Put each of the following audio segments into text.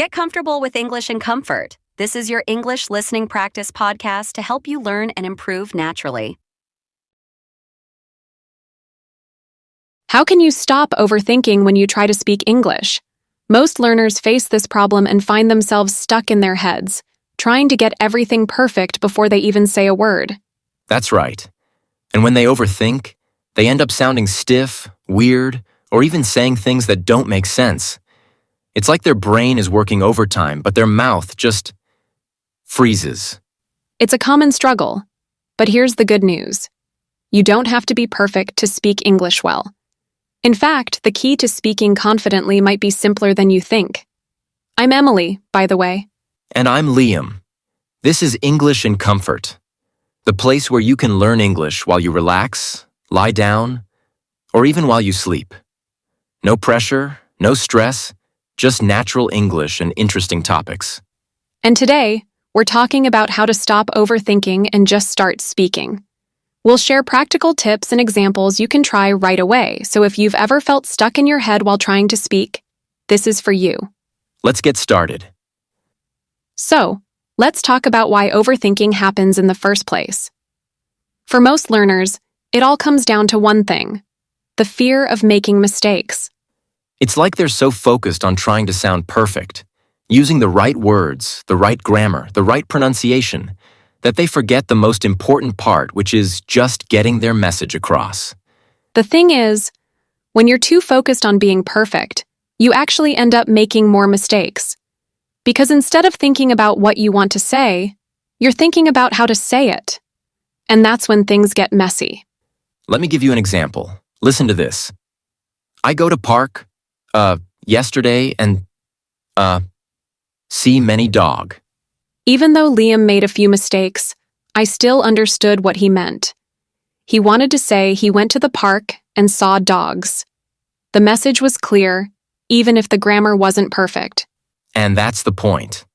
Get comfortable with English in comfort. This is your English listening practice podcast to help you learn and improve naturally. How can you stop overthinking when you try to speak English? Most learners face this problem and find themselves stuck in their heads, trying to get everything perfect before they even say a word. That's right. And when they overthink, they end up sounding stiff, weird, or even saying things that don't make sense. It's like their brain is working overtime, but their mouth just freezes. It's a common struggle, but here's the good news. You don't have to be perfect to speak English well. In fact, the key to speaking confidently might be simpler than you think. I'm Emily, by the way. And I'm Liam. This is English in Comfort, the place where you can learn English while you relax, lie down, or even while you sleep. No pressure, no stress, just natural English and interesting topics. And today, we're talking about how to stop overthinking and just start speaking. We'll share practical tips and examples you can try right away, so if you've ever felt stuck in your head while trying to speak, this is for you. Let's get started. So, let's talk about why overthinking happens in the first place. For most learners, it all comes down to one thing: the fear of making mistakes. It's like they're so focused on trying to sound perfect, using the right words, the right grammar, the right pronunciation, that they forget the most important part, which is just getting their message across. The thing is, when you're too focused on being perfect, you actually end up making more mistakes. Because instead of thinking about what you want to say, you're thinking about how to say it. And that's when things get messy. Let me give you an example. Listen to this. I go to park, yesterday and, see many dog. Even though Liam made a few mistakes, I still understood what he meant. He wanted to say he went to the park and saw dogs. The message was clear, even if the grammar wasn't perfect. And that's the point.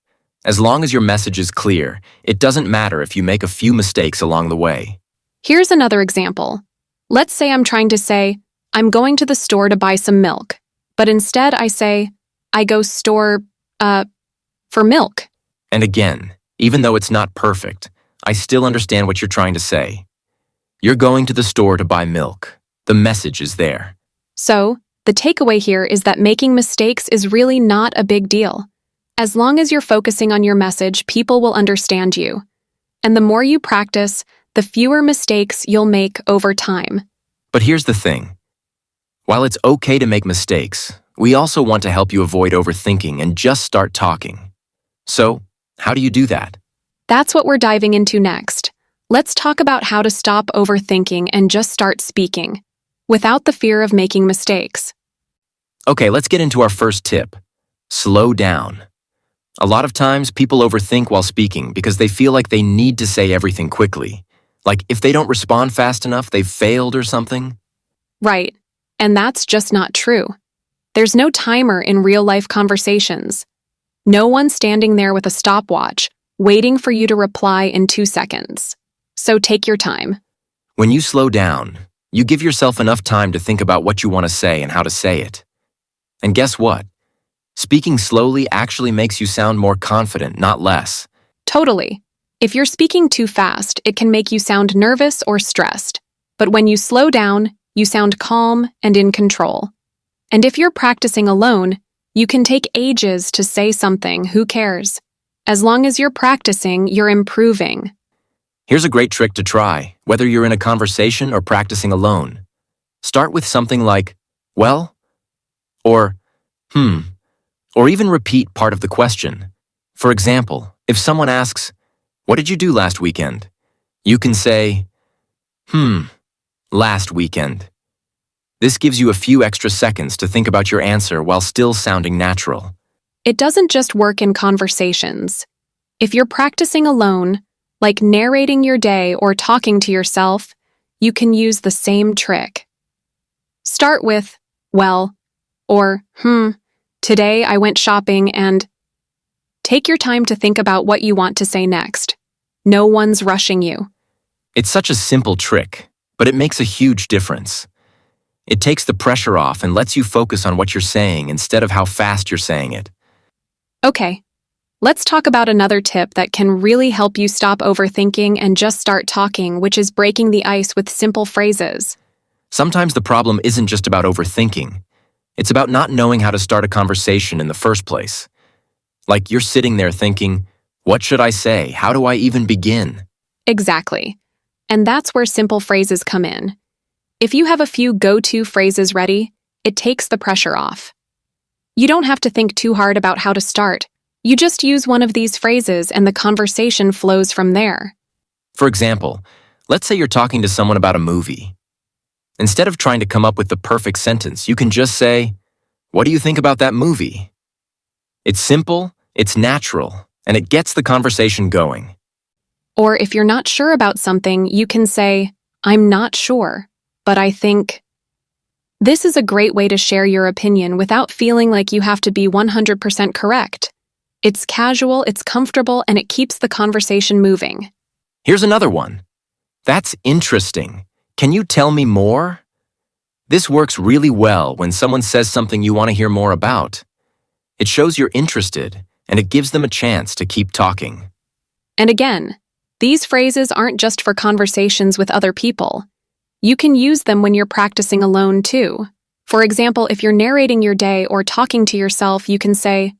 As long as your message is clear, it doesn't matter if you make a few mistakes along the way. Here's another example. Let's say I'm trying to say, I'm going to the store to buy some milk, but instead I say, I go store, for milk. And again, even though it's not perfect, I still understand what you're trying to say. You're going to the store to buy milk. The message is there. So, the takeaway here is that making mistakes is really not a big deal. As long as you're focusing on your message, people will understand you. And the more you practice, the fewer mistakes you'll make over time. But here's the thing. While it's okay to make mistakes, we also want to help you avoid overthinking and just start talking. So, how do you do that? That's what we're diving into next. Let's talk about how to stop overthinking and just start speaking, without the fear of making mistakes. Okay, let's get into our first tip. Slow down. A lot of times, people overthink while speaking because they feel like they need to say everything quickly. Like if they don't respond fast enough, they've failed or something. Right, and that's just not true. There's no timer in real-life conversations. No one standing there with a stopwatch, waiting for you to reply in 2 seconds. So take your time. When you slow down, you give yourself enough time to think about what you want to say and how to say it. And guess what? Speaking slowly actually makes you sound more confident, not less. Totally. If you're speaking too fast, it can make you sound nervous or stressed. But when you slow down, you sound calm and in control. And if you're practicing alone, you can take ages to say something, who cares? As long as you're practicing, you're improving. Here's a great trick to try, whether you're in a conversation or practicing alone. Start with something like, well, or, or even repeat part of the question. For example, if someone asks, what did you do last weekend? You can say, last weekend. This gives you a few extra seconds to think about your answer while still sounding natural. It doesn't just work in conversations. If you're practicing alone, like narrating your day or talking to yourself, you can use the same trick. Start with, well, or, today I went shopping and... Take your time to think about what you want to say next. No one's rushing you. It's such a simple trick, but it makes a huge difference. It takes the pressure off and lets you focus on what you're saying instead of how fast you're saying it. Okay, let's talk about another tip that can really help you stop overthinking and just start talking, which is breaking the ice with simple phrases. Sometimes the problem isn't just about overthinking. It's about not knowing how to start a conversation in the first place. Like you're sitting there thinking, what should I say? How do I even begin? Exactly. And that's where simple phrases come in. If you have a few go-to phrases ready, it takes the pressure off. You don't have to think too hard about how to start. You just use one of these phrases and the conversation flows from there. For example, let's say you're talking to someone about a movie. Instead of trying to come up with the perfect sentence, you can just say, what do you think about that movie? It's simple, it's natural, and it gets the conversation going. Or if you're not sure about something, you can say, I'm not sure, but I think. This is a great way to share your opinion without feeling like you have to be 100% correct. It's casual, it's comfortable, and it keeps the conversation moving. Here's another one. That's interesting. Can you tell me more? This works really well when someone says something you want to hear more about. It shows you're interested, and it gives them a chance to keep talking. And again, these phrases aren't just for conversations with other people. You can use them when you're practicing alone too. For example, if you're narrating your day or talking to yourself, you can say,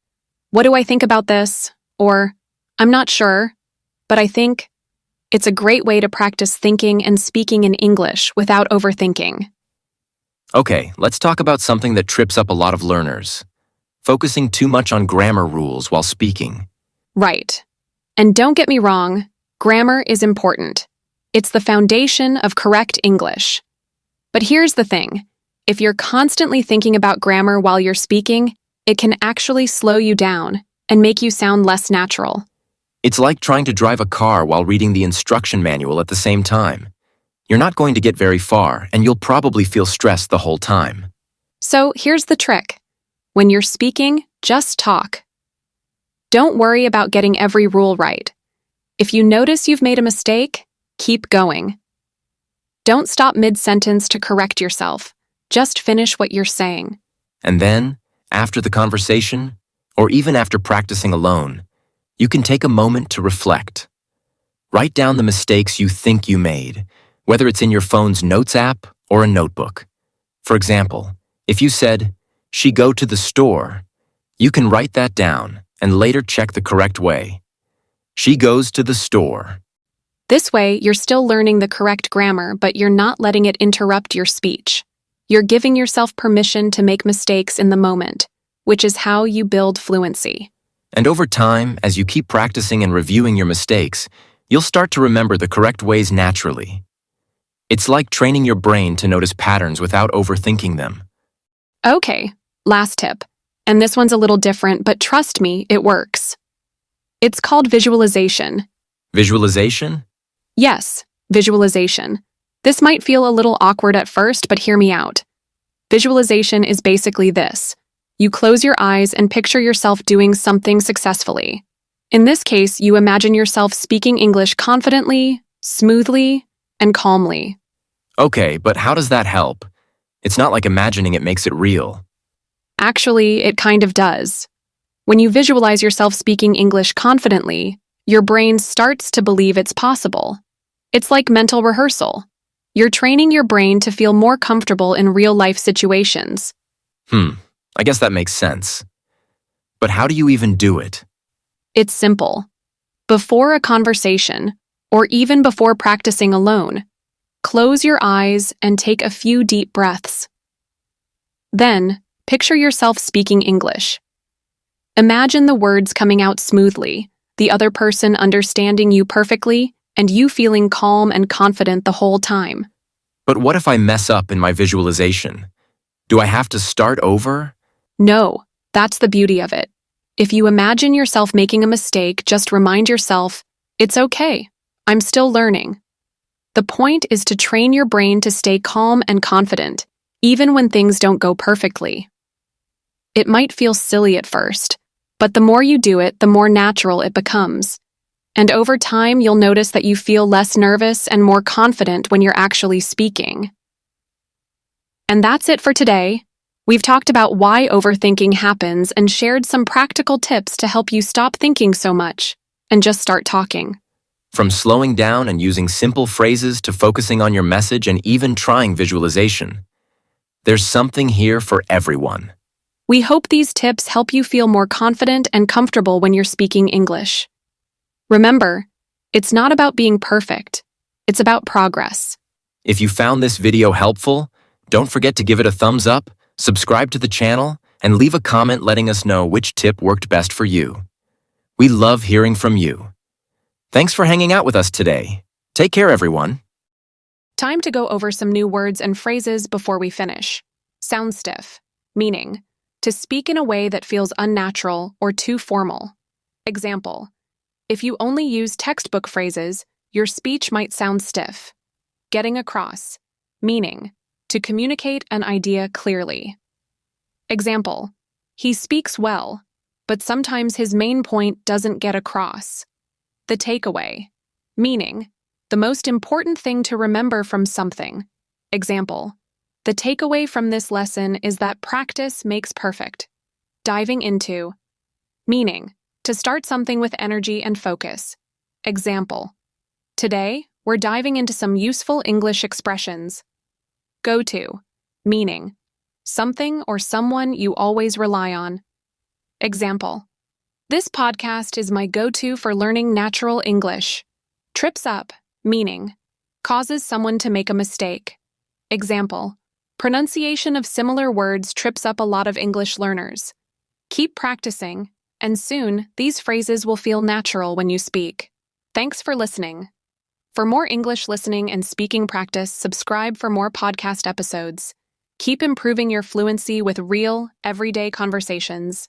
what do I think about this? Or, I'm not sure, but I think. It's a great way to practice thinking and speaking in English without overthinking. Okay, let's talk about something that trips up a lot of learners. Focusing too much on grammar rules while speaking. Right. And don't get me wrong, grammar is important. It's the foundation of correct English. But here's the thing. If you're constantly thinking about grammar while you're speaking, it can actually slow you down and make you sound less natural. It's like trying to drive a car while reading the instruction manual at the same time. You're not going to get very far, and you'll probably feel stressed the whole time. So here's the trick. When you're speaking, just talk. Don't worry about getting every rule right. If you notice you've made a mistake, keep going. Don't stop mid-sentence to correct yourself. Just finish what you're saying. And then, after the conversation, or even after practicing alone, you can take a moment to reflect. Write down the mistakes you think you made, whether it's in your phone's notes app or a notebook. For example, if you said, she go to the store, you can write that down and later check the correct way. She goes to the store. This way, you're still learning the correct grammar, but you're not letting it interrupt your speech. You're giving yourself permission to make mistakes in the moment, which is how you build fluency. And over time, as you keep practicing and reviewing your mistakes, you'll start to remember the correct ways naturally. It's like training your brain to notice patterns without overthinking them. Okay, last tip. And this one's a little different, but trust me, it works. It's called visualization. Visualization? Yes, visualization. This might feel a little awkward at first, but hear me out. Visualization is basically this. You close your eyes and picture yourself doing something successfully. In this case, you imagine yourself speaking English confidently, smoothly, and calmly. Okay, but how does that help? It's not like imagining it makes it real. Actually, it kind of does. When you visualize yourself speaking English confidently, your brain starts to believe it's possible. It's like mental rehearsal. You're training your brain to feel more comfortable in real-life situations. I guess that makes sense. But how do you even do it? It's simple. Before a conversation, or even before practicing alone, close your eyes and take a few deep breaths. Then, picture yourself speaking English. Imagine the words coming out smoothly, the other person understanding you perfectly, and you feeling calm and confident the whole time. But what if I mess up in my visualization? Do I have to start over? No, that's the beauty of it. If you imagine yourself making a mistake, just remind yourself, it's okay, I'm still learning. The point is to train your brain to stay calm and confident, even when things don't go perfectly. It might feel silly at first, but the more you do it, the more natural it becomes. And over time, you'll notice that you feel less nervous and more confident when you're actually speaking. And that's it for today. We've talked about why overthinking happens and shared some practical tips to help you stop thinking so much and just start talking. From slowing down and using simple phrases to focusing on your message and even trying visualization, there's something here for everyone. We hope these tips help you feel more confident and comfortable when you're speaking English. Remember, it's not about being perfect. It's about progress. If you found this video helpful, don't forget to give it a thumbs up, subscribe to the channel, and leave a comment letting us know which tip worked best for you. We love hearing from you. Thanks for hanging out with us today. Take care, everyone. Time to go over some new words and phrases before we finish. Sound stiff, meaning to speak in a way that feels unnatural or too formal. Example, if you only use textbook phrases, your speech might sound stiff. Getting across, meaning to communicate an idea clearly. Example, he speaks well, but sometimes his main point doesn't get across. The takeaway, meaning the most important thing to remember from something. Example, the takeaway from this lesson is that practice makes perfect. Diving into, meaning to start something with energy and focus. Example, today we're diving into some useful English expressions. Go to, meaning something or someone you always rely on. Example, this podcast is my go-to for learning natural English. Trips up, meaning causes someone to make a mistake. Example, pronunciation of similar words trips up a lot of English learners. Keep practicing, and soon these phrases will feel natural when you speak. Thanks for listening. For more English listening and speaking practice, subscribe for more podcast episodes. Keep improving your fluency with real, everyday conversations.